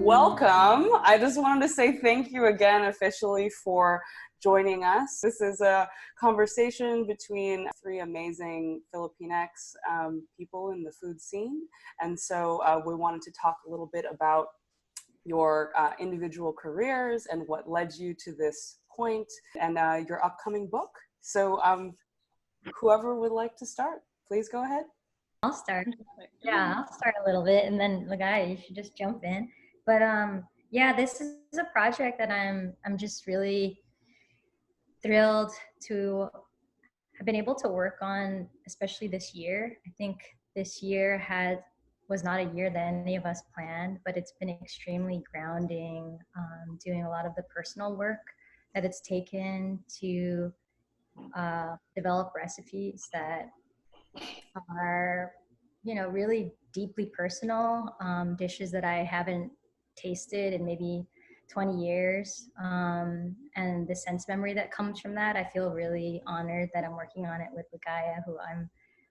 Welcome. I just wanted to say thank you again officially for joining us. This is a conversation between three amazing Filipinx people in the food scene. And so we wanted to talk a little bit about your individual careers and what led you to this point and your upcoming book. So whoever would like to start, please go ahead. I'll start. Yeah, I'll start a little bit, and then Ligaya, you should just jump in. But yeah, this is a project that I'm just really thrilled to have been able to work on, especially this year. I think this year was not a year that any of us planned, but it's been extremely grounding, doing a lot of the personal work that it's taken to develop recipes that are, really deeply personal, dishes that I haven't tasted in maybe 20 years. And the sense memory that comes from that, I feel really honored that I'm working on it with Ligaya, who I'm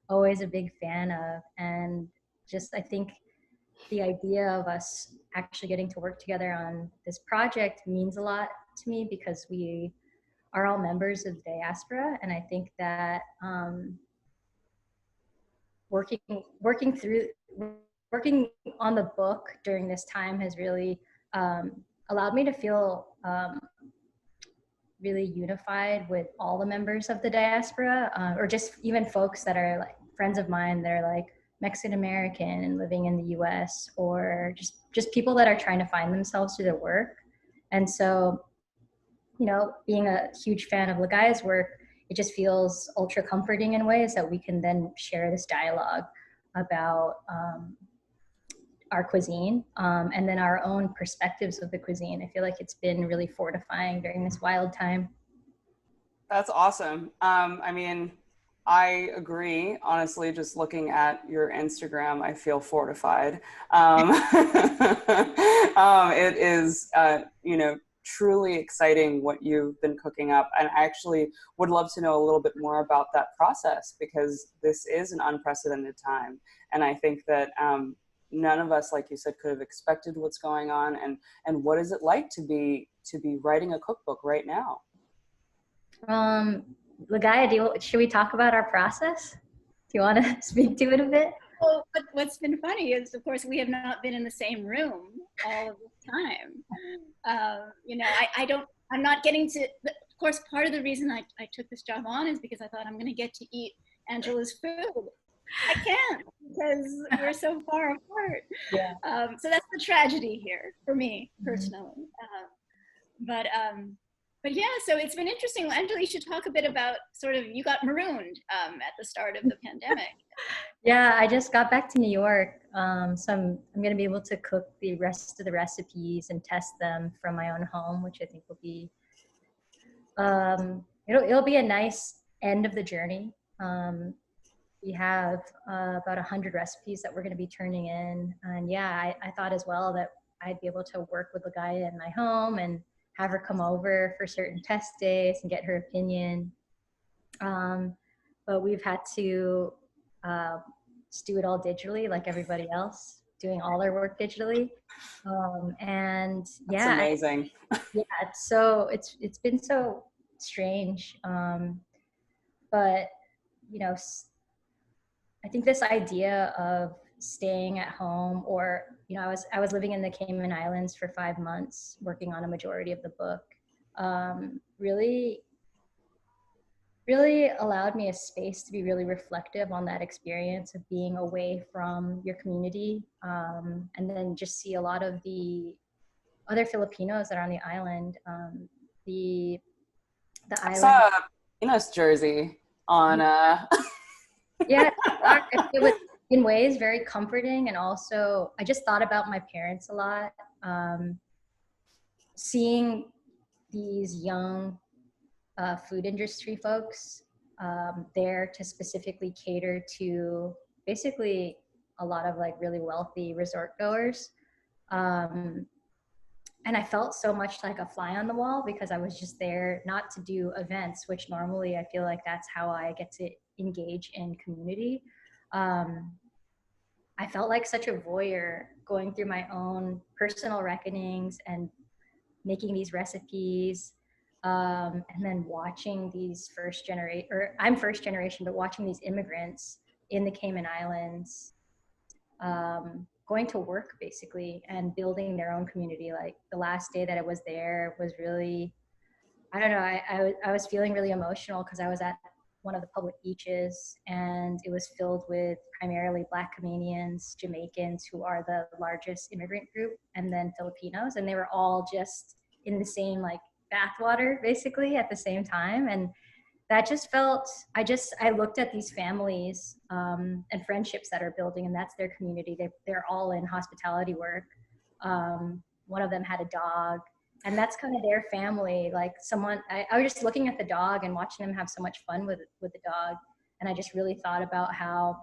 always a big fan of. And just, I think the idea of us actually getting to work together on this project means a lot to me because we are all members of the diaspora. And I think that working on the book during this time has really allowed me to feel really unified with all the members of the diaspora, or just even folks that are like friends of mine that are like Mexican American and living in the US, or just people that are trying to find themselves through their work. And so, being a huge fan of Ligaya's work, it just feels ultra comforting in ways that we can then share this dialogue about our cuisine, and then our own perspectives of the cuisine. I feel like it's been really fortifying during this wild time. That's awesome. I mean, I agree. Honestly, just looking at your Instagram, I feel fortified. It is, truly exciting what you've been cooking up. And I actually would love to know a little bit more about that process, because this is an unprecedented time. And I think that none of us, like you said, could have expected what's going on. And what is it like to be writing a cookbook right now? Ligaya, should we talk about our process? Do you want to speak to it a bit? Well, what's been funny is, of course, we have not been in the same room all of this time. I'm not getting to, of course, part of the reason I took this job on is because I thought I'm going to get to eat Angela's food. I can't because we're so far apart. Yeah. So that's the tragedy here for me personally. But yeah, so it's been interesting. Angela, you should talk a bit about you got marooned at the start of the pandemic. Yeah, I just got back to New York. So I'm going to be able to cook the rest of the recipes and test them from my own home, which I think will be, it'll be a nice end of the journey. We have about 100 recipes that we're going to be turning in. And yeah, I thought as well that I'd be able to work with Ligaya in my home and have her come over for certain test days and get her opinion. But we've had to just do it all digitally, like everybody else, doing all their work digitally. And yeah, that's amazing. It's been so strange. But I think this idea of staying at home, or I was living in the Cayman Islands for 5 months working on a majority of the book, really allowed me a space to be really reflective on that experience of being away from your community, and then just see a lot of the other Filipinos that are on the island. The island. I saw a Venus jersey on. Yeah, it was in ways very comforting, and also I just thought about my parents a lot. Seeing these young food industry folks there to specifically cater to basically a lot of like really wealthy resort goers. And I felt so much like a fly on the wall because I was just there not to do events, which normally I feel like that's how I get to engage in community. I felt like such a voyeur going through my own personal reckonings and making these recipes. And then watching these I'm first generation, but watching these immigrants in the Cayman Islands, going to work basically and building their own community. Like the last day that I was there was really, I don't know, I was feeling really emotional because I was at one of the public beaches and it was filled with primarily Black Canadians, Jamaicans, who are the largest immigrant group, and then Filipinos. And they were all just in the same like bathwater basically at the same time. And that just felt, I looked at these families and friendships that are building, and that's their community. They're all in hospitality work. One of them had a dog, and that's kind of their family. Like I was just looking at the dog and watching them have so much fun with the dog. And I just really thought about how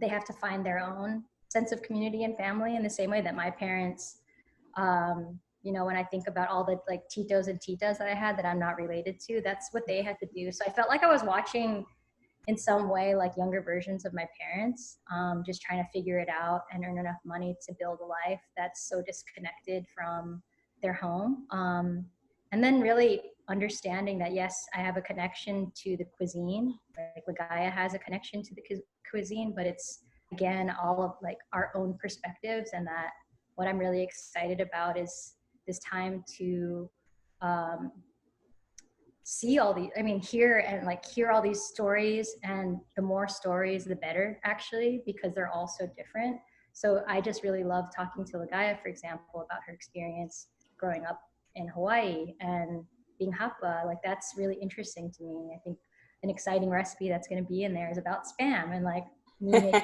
they have to find their own sense of community and family in the same way that my parents, you know, when I think about all the like titos and titas that I had that I'm not related to, that's what they had to do. So I felt like I was watching in some way like younger versions of my parents, just trying to figure it out and earn enough money to build a life that's so disconnected from their home. And then really understanding that, yes, I have a connection to the cuisine, like Ligaya has a connection to the cuisine, but it's, again, all of like our own perspectives. And that what I'm really excited about is this time to see all these, hear all these stories, and the more stories, the better, actually, because they're all so different. So I just really love talking to Ligaya, for example, about her experience growing up in Hawaii and being hapa. Like, that's really interesting to me. I think an exciting recipe that's going to be in there is about Spam, and like me making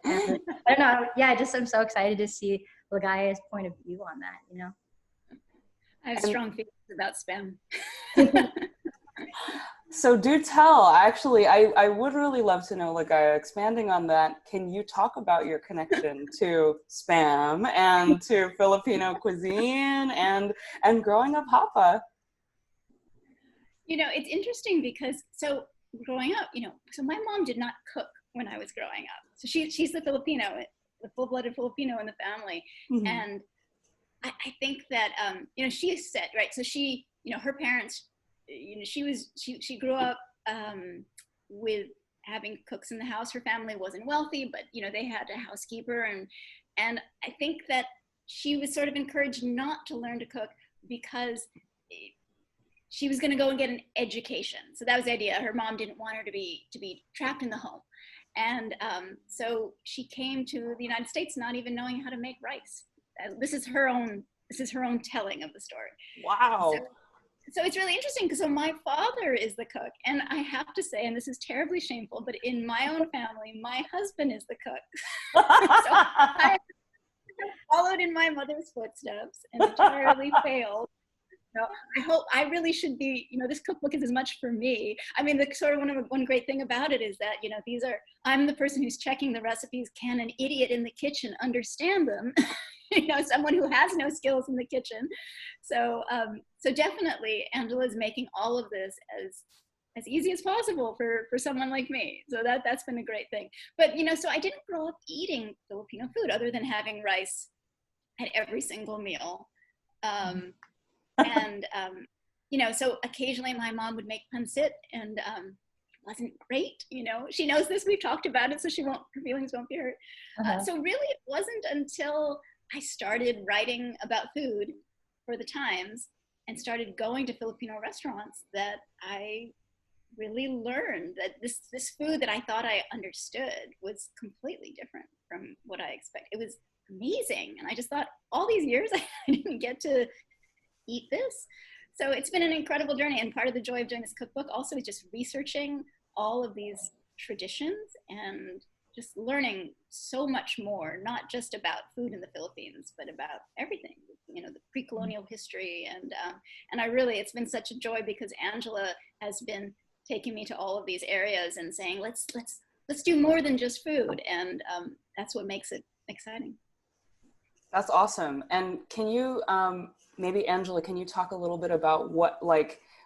Spam. I don't know. Yeah, I'm so excited to see Ligaya's point of view on that, you know? I have strong feelings about Spam. So do tell, actually, I would really love to know, Ligaya, expanding on that, can you talk about your connection to Spam and to Filipino cuisine and growing up hapa? You know, it's interesting because, so growing up, you know, so my mom did not cook when I was growing up. So she's the Filipino, the full-blooded Filipino in the family. Mm-hmm. And I think that, you know, she said, right, so she, you know, her parents, you know, she grew up with having cooks in the house. Her family wasn't wealthy, but, you know, they had a housekeeper. And I think that she was sort of encouraged not to learn to cook because she was going to go and get an education. So that was the idea. Her mom didn't want her to be trapped in the home. And so she came to the United States not even knowing how to make rice. This is her own telling of the story. Wow. So it's really interesting because so my father is the cook, and I have to say, and this is terribly shameful, but in my own family, my husband is the cook. So I followed in my mother's footsteps and entirely failed. So I really should be, you know, this cookbook is as much for me. I mean, the sort of one great thing about it is that, you know, I'm the person who's checking the recipes. Can an idiot in the kitchen understand them? You know, someone who has no skills in the kitchen. So, so definitely Angela's making all of this as easy as possible for someone like me. So that's been a great thing. But, you know, so I didn't grow up eating Filipino food other than having rice at every single meal. And, you know, so occasionally my mom would make pancit, and it wasn't great, you know. She knows this, we've talked about it, so her feelings won't be hurt. So really it wasn't until I started writing about food for the Times and started going to Filipino restaurants that I really learned that this food that I thought I understood was completely different from what I expected. It was amazing. And I just thought, all these years I didn't get to eat this. So it's been an incredible journey, and part of the joy of doing this cookbook also is just researching all of these traditions and just learning so much more, not just about food in the Philippines, but about everything, you know, the pre-colonial history. And I really, it's been such a joy because Angela has been taking me to all of these areas and saying, let's do more than just food. And that's what makes it exciting. That's awesome. And can you, maybe Angela, can you talk a little bit about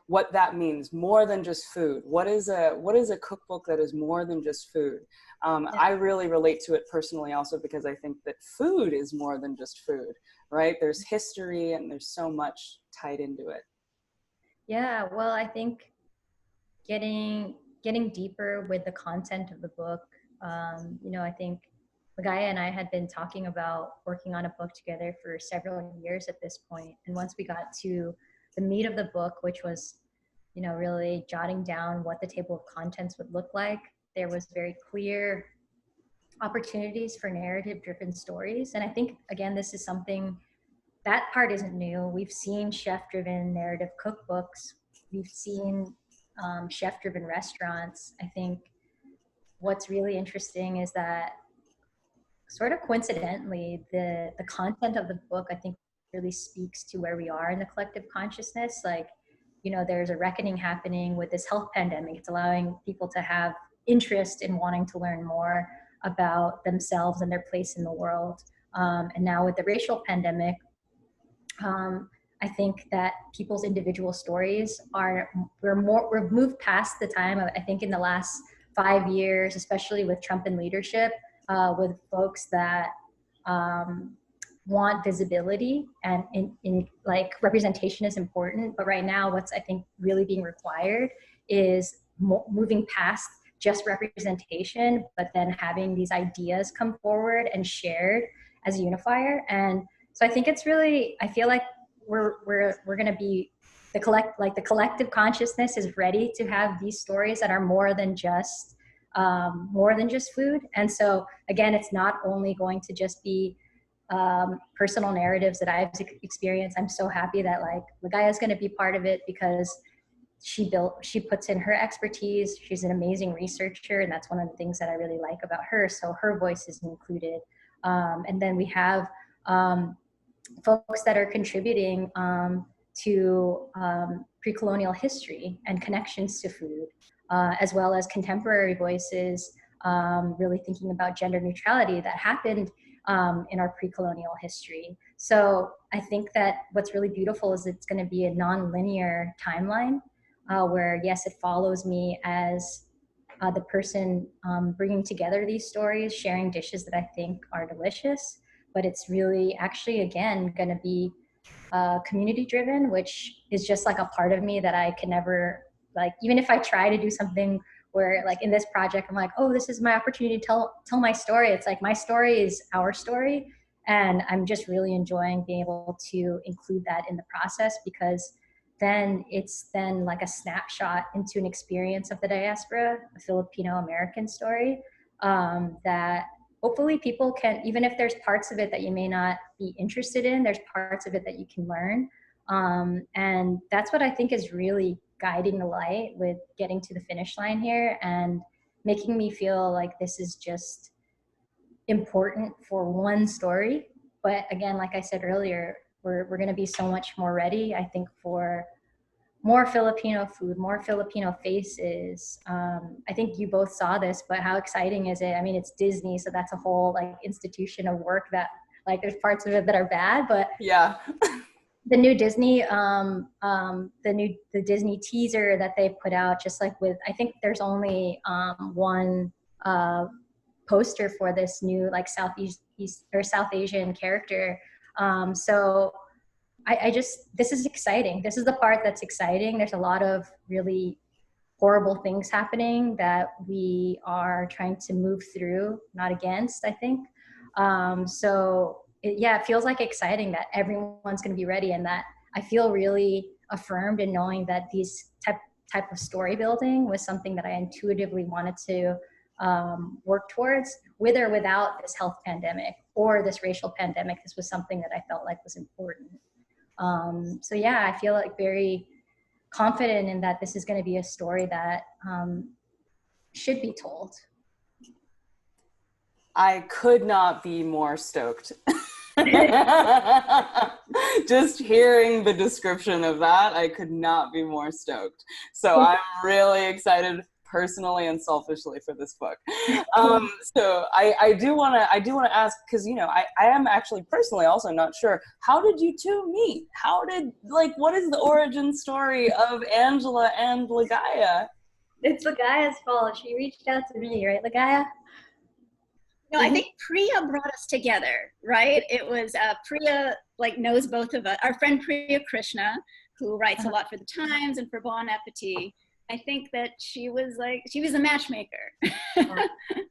what that means, more than just food. What is a cookbook that is more than just food? I really relate to it personally also because I think that food is more than just food, right? There's history and there's so much tied into it. Yeah, well, I think getting deeper with the content of the book, you know, I think Ligaya and I had been talking about working on a book together for several years at this point. And once we got to the meat of the book, which was, you know, really jotting down what the table of contents would look like, there was very clear opportunities for narrative-driven stories. And I think, again, this is something, that part isn't new. We've seen chef-driven narrative cookbooks. We've seen chef-driven restaurants. I think what's really interesting is that, sort of coincidentally, the content of the book, I think, really speaks to where we are in the collective consciousness. Like, you know, there's a reckoning happening with this health pandemic. It's allowing people to have interest in wanting to learn more about themselves and their place in the world. And now with the racial pandemic, I think that people's individual stories we've moved past the time of, I think in the last 5 years, especially with Trump in leadership, with folks that want visibility and in like representation is important. But right now, what's I think really being required is moving past just representation, but then having these ideas come forward and shared as a unifier. And so I think it's really, I feel like we're going to be the collective consciousness is ready to have these stories that are more than just food. And so again, it's not only going to just be personal narratives that I've experienced. I'm so happy that like Ligaya is going to be part of it because she puts in her expertise. She's an amazing researcher, and that's one of the things that I really like about her. So her voice is included. And then we have folks that are contributing to pre-colonial history and connections to food, as well as contemporary voices, really thinking about gender neutrality that happened in our pre-colonial history. So I think that what's really beautiful is it's going to be a non-linear timeline where, yes, it follows me as the person bringing together these stories, sharing dishes that I think are delicious, but it's really actually, again, going to be community driven, which is just like a part of me that I can never, like, even if I try to do something where like in this project, I'm like, oh, this is my opportunity to tell my story. It's like my story is our story. And I'm just really enjoying being able to include that in the process, because then it's then like a snapshot into an experience of the diaspora, a Filipino American story, that hopefully people can, even if there's parts of it that you may not be interested in, there's parts of it that you can learn. And that's what I think is really guiding the light with getting to the finish line here and making me feel like this is just important for one story. But again, like I said earlier, we're going to be so much more ready, I think, for more Filipino food, more Filipino faces. I think you both saw this, but how exciting is it? I mean, it's Disney, so that's a whole like institution of work that like there's parts of it that are bad, but yeah. The new Disney, the Disney teaser that they put out, just like with, I think there's only one poster for this new like South Asian character. So I just, this is exciting. This is the part that's exciting. There's a lot of really horrible things happening that we are trying to move through, not against, I think. So it feels like exciting that everyone's going to be ready, and that I feel really affirmed in knowing that these type of story building was something that I intuitively wanted to work towards, with or without this health pandemic or this racial pandemic. This was something that I felt like was important. So yeah, I feel like very confident in that this is going to be a story that should be told. I could not be more stoked. Just hearing the description of that, I could not be more stoked. So I'm really excited personally and selfishly for this book. So I do want to ask, because, you know, I am actually personally also not sure, how did you two meet? What is the origin story of Angela and Ligaya? It's Ligaya's fault. She reached out to me, right, Ligaya? No, I think Priya brought us together, right? It was Priya, like, knows both of us. Our friend Priya Krishna, who writes a lot for the Times and for Bon Appetit. I think that she was a matchmaker.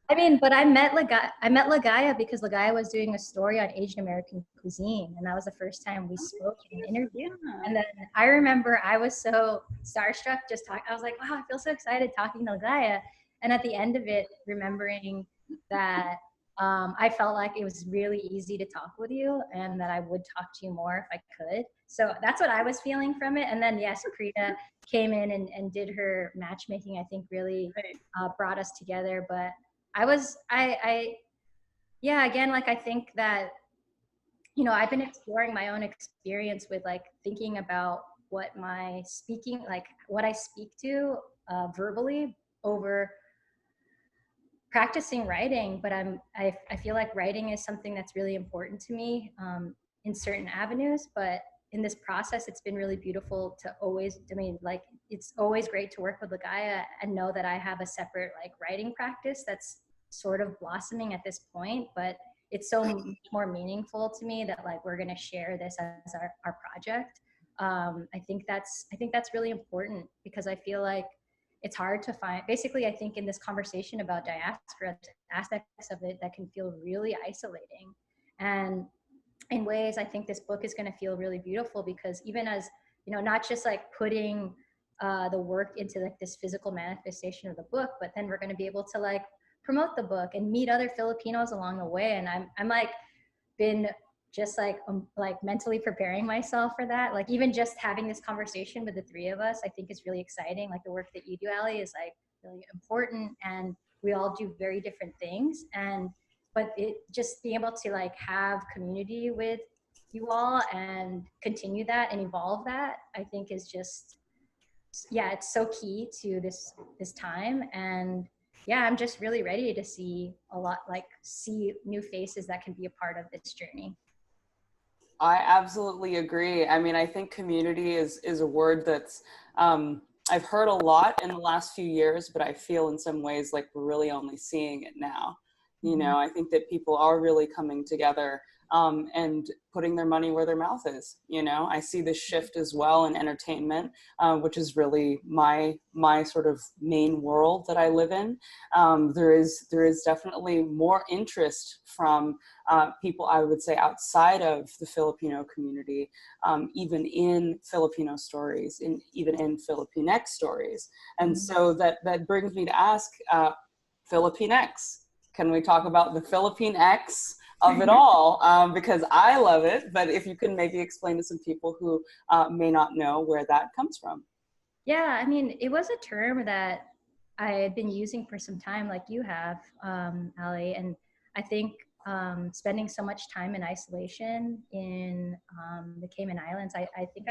I mean, but I met Ligaya because Ligaya was doing a story on Asian American cuisine, and that was the first time we spoke in an interview. Yeah. And then I remember I was so starstruck just talking. I was like, wow, I feel so excited talking to Ligaya. And at the end of it, remembering that I felt like it was really easy to talk with you, and that I would talk to you more if I could. So that's what I was feeling from it. And then, yes, Priya came in and did her matchmaking, I think really brought us together. But again, like, I think that, you know, I've been exploring my own experience with, like, thinking about what my speaking, like what I speak to verbally over practicing writing. But I feel like writing is something that's really important to me in certain avenues. But in this process, it's been really beautiful to always, I mean, like, it's always great to work with Ligaya and know that I have a separate, like, writing practice that's sort of blossoming at this point. But it's so much more meaningful to me that, like, we're going to share this as our project. I think that's really important, because I feel like it's hard to find, basically, I think in this conversation about diaspora, aspects of it that can feel really isolating. And in ways, I think this book is going to feel really beautiful, because even as, you know, not just like putting the work into, like, this physical manifestation of the book, but then we're going to be able to, like, promote the book and meet other Filipinos along the way. And I'm like, been just like mentally preparing myself for that. Like, even just having this conversation with the three of us, I think is really exciting. Like, the work that you do, Allie, is, like, really important, and we all do very different things. But it just being able to, like, have community with you all and continue that and evolve that, I think is just, yeah, it's so key to this time. And yeah, I'm just really ready to see new faces that can be a part of this journey. I absolutely agree. I mean, I think community is a word that's I've heard a lot in the last few years, but I feel in some ways like we're really only seeing it now. You know, I think that people are really coming together and putting their money where their mouth is. You know, I see this shift as well in entertainment, which is really my sort of main world that I live in. There is definitely more interest from people, I would say, outside of the Filipino community, even in Filipino stories, even in Filipinx stories. And so that brings me to ask, Filipinx, can we talk about the Filipinx of it all? Because I love it, but if you can maybe explain to some people who may not know where that comes from. Yeah, I mean, it was a term that I had been using for some time, like you have, Allie, and I think spending so much time in isolation in the Cayman Islands, I think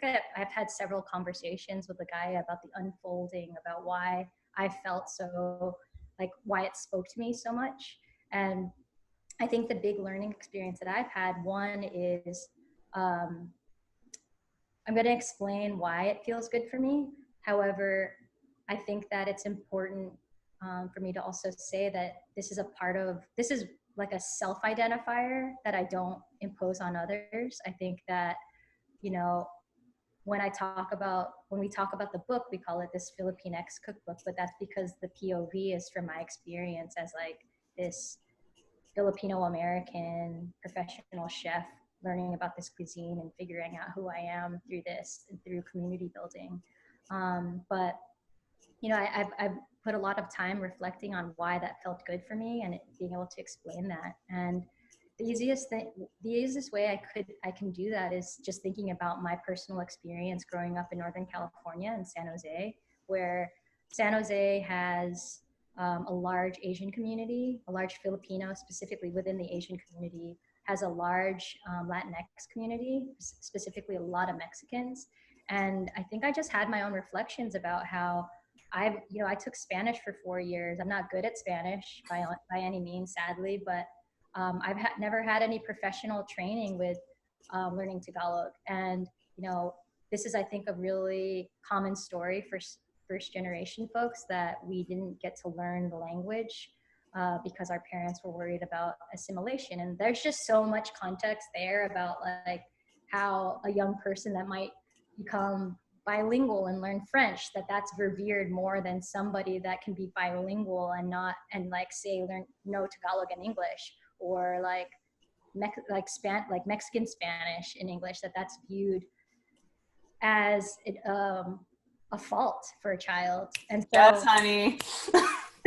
I've had several conversations with the guy about the unfolding, about why I felt so, like, why it spoke to me so much. And I think the big learning experience that I've had, one is I'm going to explain why it feels good for me. However, I think that it's important for me to also say that this is like a self-identifier that I don't impose on others. I think that, you know, when we talk about the book, we call it this Filipinx cookbook, but that's because the POV is from my experience as, like, this Filipino American professional chef learning about this cuisine and figuring out who I am through this and through community building. But, you know, I've put a lot of time reflecting on why that felt good for me and being able to explain that. And the easiest way I can do that is just thinking about my personal experience growing up in Northern California in San Jose, where San Jose has a large Asian community, a large Filipino, specifically within the Asian community, has a large Latinx community, specifically a lot of Mexicans. And I think I just had my own reflections about how I took Spanish for 4 years. I'm not good at Spanish by any means, sadly, but I've never had any professional training with learning Tagalog. And, this is, I think, a really common story for first generation folks, that we didn't get to learn the language because our parents were worried about assimilation. And there's just so much context there about like how a young person that might become bilingual and learn French, that's revered more than somebody that can be bilingual and like say know Tagalog and English, or like Mexican Spanish in English, that's viewed as a fault for a child. And so, yes, honey.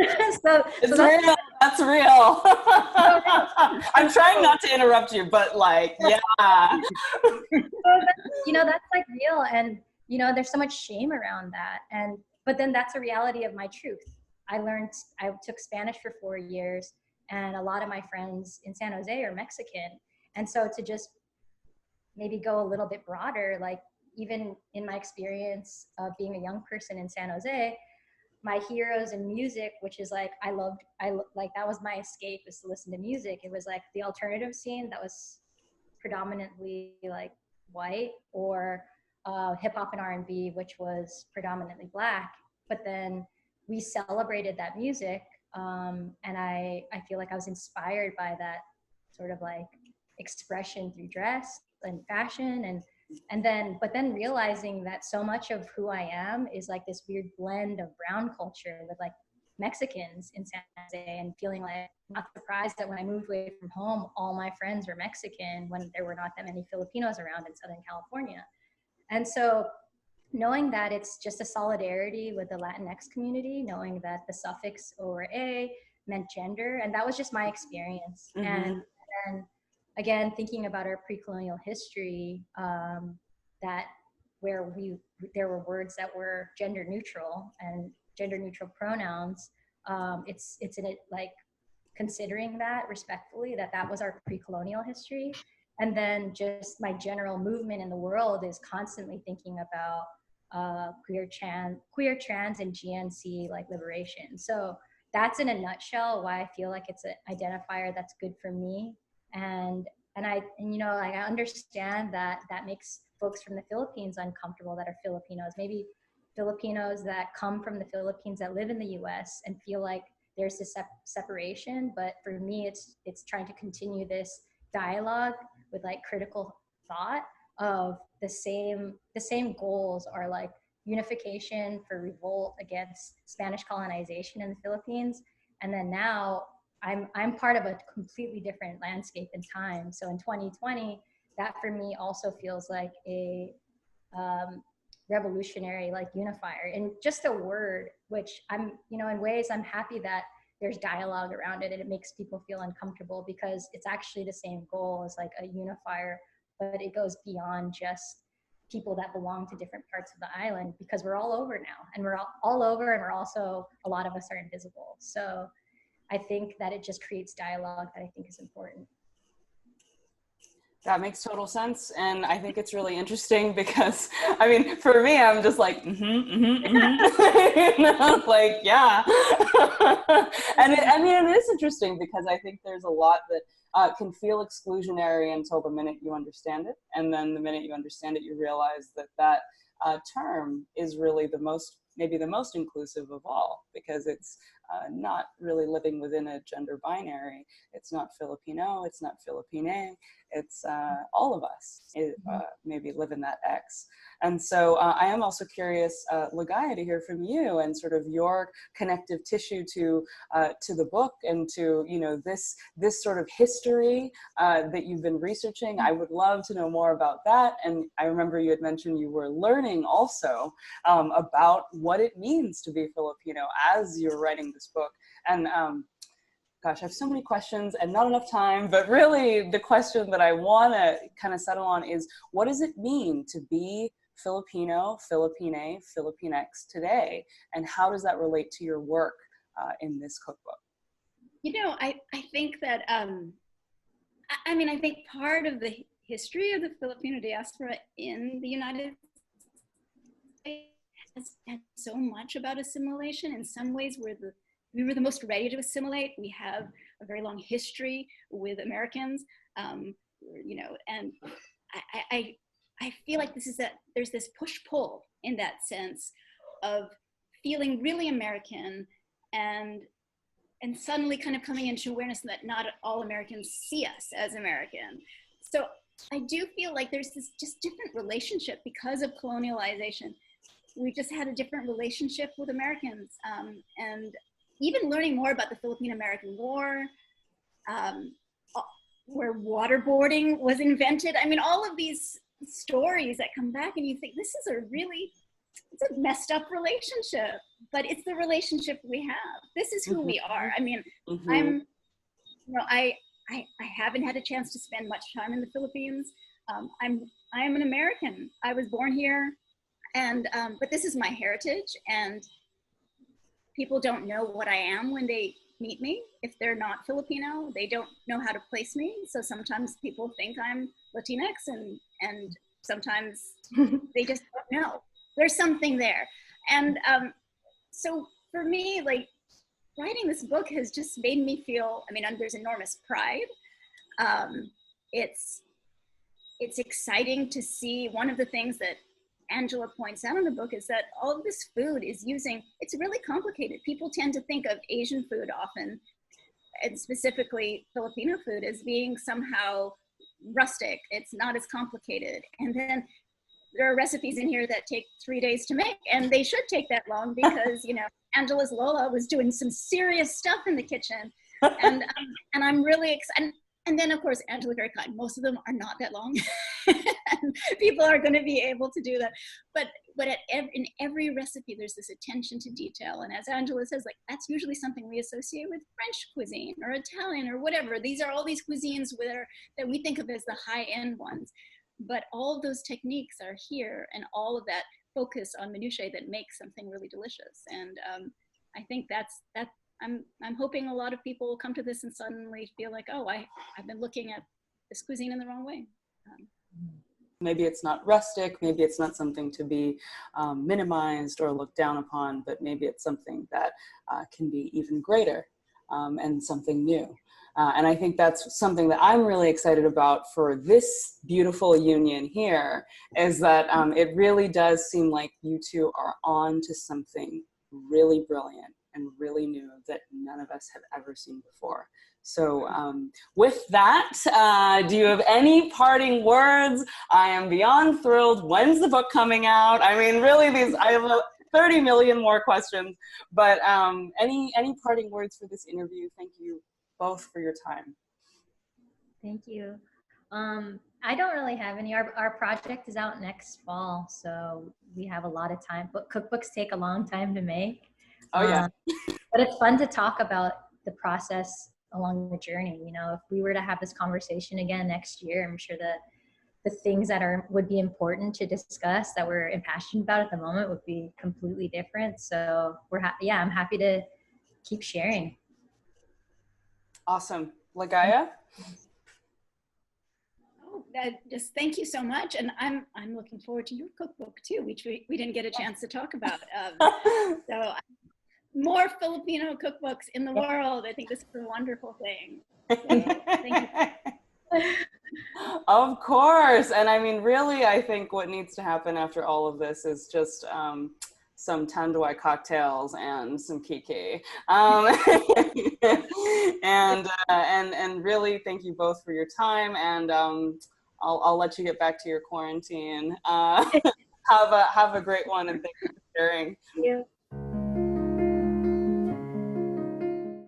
It's so real. That's real. I'm trying not to interrupt you, but like, yeah. That's like real, and there's so much shame around that. But then that's a reality of my truth. I took Spanish for 4 years, and a lot of my friends in San Jose are Mexican. And so to just maybe go a little bit broader, like even in my experience of being a young person in San Jose, my heroes in music, which is like, that was my escape, was to listen to music. It was like the alternative scene that was predominantly like white, or hip hop and R&B, which was predominantly Black. But then we celebrated that music, and I feel like I was inspired by that sort of like expression through dress and fashion, but then realizing that so much of who I am is like this weird blend of brown culture with like Mexicans in San Jose, and feeling like not surprised that when I moved away from home, all my friends were Mexican when there were not that many Filipinos around in Southern California. And so knowing that it's just a solidarity with the Latinx community, knowing that the suffix over A meant gender, and that was just my experience. Mm-hmm. And then again, thinking about our pre-colonial history, that there were words that were gender neutral and gender neutral pronouns. It's in it, like considering that respectfully, that was our pre-colonial history. And then just my general movement in the world is constantly thinking about queer, trans, and GNC like liberation. So that's in a nutshell why I feel like it's an identifier that's good for me. And I understand that makes folks from the Philippines uncomfortable that are Filipinos. Maybe Filipinos that come from the Philippines that live in the US and feel like there's this separation. But for me, it's trying to continue this dialogue with like critical thought of the same goals are like unification for revolt against Spanish colonization in the Philippines. And then now I'm part of a completely different landscape and time. So in 2020, that for me also feels like a revolutionary, like unifier, and just a word, which I'm, in ways I'm happy that there's dialogue around it, and it makes people feel uncomfortable because it's actually the same goal as like a unifier, but it goes beyond just people that belong to different parts of the island, because we're all over now, and we're all over, and we're also, a lot of us are invisible. So I think that it just creates dialogue that I think is important. That makes total sense. And I think it's really interesting because, I mean, for me, I'm just like, like, yeah. And it is interesting because I think there's a lot that can feel exclusionary until the minute you understand it. And then the minute you understand it, you realize that term is really maybe the most inclusive of all, because it's not really living within a gender binary. It's not Filipino, it's not Filipine, it's all of us maybe live in that X. And so I am also curious, Ligaya, to hear from you and sort of your connective tissue to the book and to this sort of history that you've been researching. I would love to know more about that. And I remember you had mentioned you were learning also about what it means to be Filipino as you're writing this book. And gosh, I have so many questions and not enough time, but really the question that I want to kind of settle on is, what does it mean to be Filipino, Filipine, Filipinx today? And how does that relate to your work in this cookbook? I think that, I think part of the history of the Filipino diaspora in the United States had so much about assimilation. In some ways, we were the most ready to assimilate. We have a very long history with Americans, you know, and I feel like there's this push-pull in that sense of feeling really American and suddenly kind of coming into awareness that not all Americans see us as American. So I do feel like there's this just different relationship because of colonialization. We just had a different relationship with Americans, and even learning more about the Philippine American War, where waterboarding was invented. I mean, all of these stories that come back and you think, this is it's a messed up relationship, but it's the relationship we have. This is who we are. I mean, I haven't had a chance to spend much time in the Philippines. I am an American. I was born here, and but this is my heritage, and people don't know what I am when they meet me. If they're not Filipino, they don't know how to place me. So sometimes people think I'm Latinx, and sometimes they just don't know. There's something there. And so for me, like, writing this book has just made me feel, I mean, there's enormous pride. It's exciting to see. One of the things that Angela points out in the book is that all of this food is it's really complicated. People tend to think of Asian food often, and specifically Filipino food, as being somehow rustic. It's not as complicated. And then there are recipes in here that take 3 days to make, and they should take that long because, you know, Angela's Lola was doing some serious stuff in the kitchen, and I'm really excited. And then, of course, Angela very kind. Most of them are not that long. And people are going to be able to do that. But in every recipe, there's this attention to detail. And as Angela says, like, that's usually something we associate with French cuisine or Italian or whatever. These are all these cuisines that we think of as the high-end ones. But all of those techniques are here, and all of that focus on minutiae that makes something really delicious. And I think I'm hoping a lot of people will come to this and suddenly feel like, oh, I've been looking at this cuisine in the wrong way. Maybe it's not rustic, maybe it's not something to be minimized or looked down upon, but maybe it's something that can be even greater and something new. And I think that's something that I'm really excited about for this beautiful union here, is that it really does seem like you two are on to something really brilliant and really new that none of us have ever seen before. So with that, do you have any parting words? I am beyond thrilled. When's the book coming out? I mean, really, I have 30 million more questions, but any parting words for this interview? Thank you both for your time. Thank you. I don't really have any. Our project is out next fall, so we have a lot of time, but cookbooks take a long time to make. Oh yeah. But it's fun to talk about the process along the journey. You know, if we were to have this conversation again next year, I'm sure that the things that would be important to discuss that we're impassioned about at the moment would be completely different. So I'm happy to keep sharing. Awesome. Ligaya? Oh, just thank you so much. And I'm looking forward to your cookbook too, which we didn't get a chance to talk about. So more Filipino cookbooks in the world. I think this is a wonderful thing. So, thank you. Of course. And I mean, really, I think what needs to happen after all of this is just some tanduay cocktails and some kiki. And really, thank you both for your time. And I'll let you get back to your quarantine. Have a great one, and thank you for sharing. Thank you.